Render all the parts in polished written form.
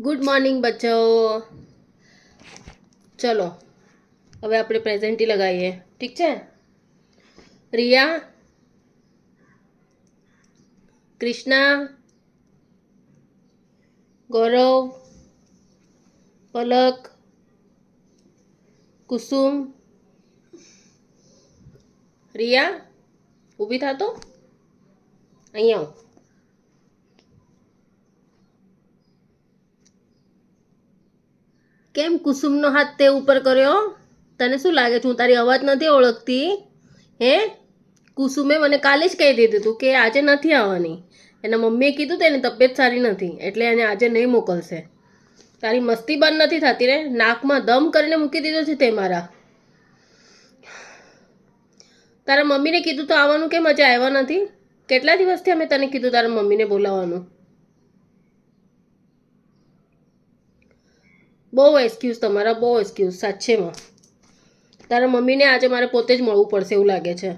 Good morning બચ્ચો. ચલો હવે આપણે પ્રેઝન્ટી લગાવીએ. ઠીક છે? રિયા, કૃષ્ણા, ગૌરવ, પલક, કુસુમ. રિયા ઊભી થાતો, અહીંયા આવ. કેમ કુસુમનો હાથ તે ઉપર કર્યો? તને શું લાગે છે હું તારી અવાજ નથી ઓળખતી? હે, કુસુમે મને કાલે જ કહી દીધું હતું કે આજે નથી આવવાની. એના મમ્મીએ કીધું તો એની તબિયત સારી નથી એટલે એને આજે નહીં મોકલશે. તારી મસ્તી બંધ નથી થતી રે. નાકમાં દમ કરીને મૂકી દીધો છે તે મારા. તારા મમ્મીને કીધું તો આવવાનું, કેમ આજે આવ્યા નથી? કેટલા દિવસથી અમે તને કીધું તારા મમ્મીને બોલાવવાનું. બહુ એક્સક્યુઝ તમારા, બહુ એક્સક્યુઝ સાચેમાં. તારા મમ્મીને આજે મારે પોતે જ મળવું પડશે એવું લાગે છે.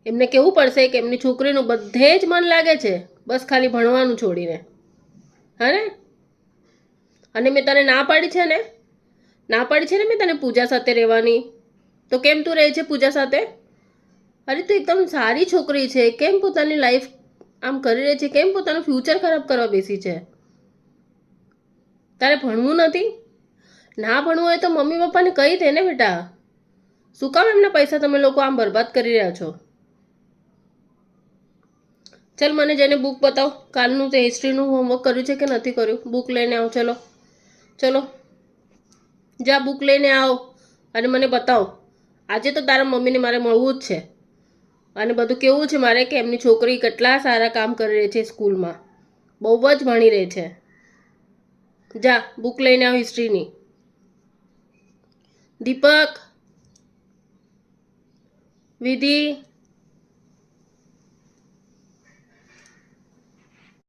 એમને કહેવું પડશે કે એમની છોકરીનું બધે જ મન લાગે છે, બસ ખાલી ભણવાનું છોડીને. હા ને? અને મેં તને ના પાડી છે ને, ના પાડી છે ને મેં તને પૂજા સાથે રહેવાની. તો કેમ તું રહે છે પૂજા સાથે? અરે તું એકદમ સારી છોકરી છે, કેમ પોતાની લાઈફ આમ કરી રહી છે? કેમ પોતાનું ફ્યુચર ખરાબ કરવા બેસી છે? તારે ભણવું નથી? ના ભણવું હોય તો મમ્મી પપ્પાને કહી દે ને બેટા. શું કામ એમના પૈસા તમે લોકો આમ બરબાદ કરી રહ્યા છો? ચલ મને જઈને બુક બતાવ. કાલનું તે હિસ્ટ્રીનું હોમવર્ક કર્યું છે કે નથી કર્યું? બુક લઈને આવ. ચલો ચલો જા બુક લઈને આવ અને મને બતાવ. આજે તો તારા મમ્મીને મારે મળવું જ છે અને બધું કેવું છે મારે કે એમની છોકરી કેટલા સારા કામ કરી રહી છે સ્કૂલમાં, બહુ જ ભણી રહી છે. જા બુક લઈને આવ હિસ્ટ્રીની. દીપક, વિધિ,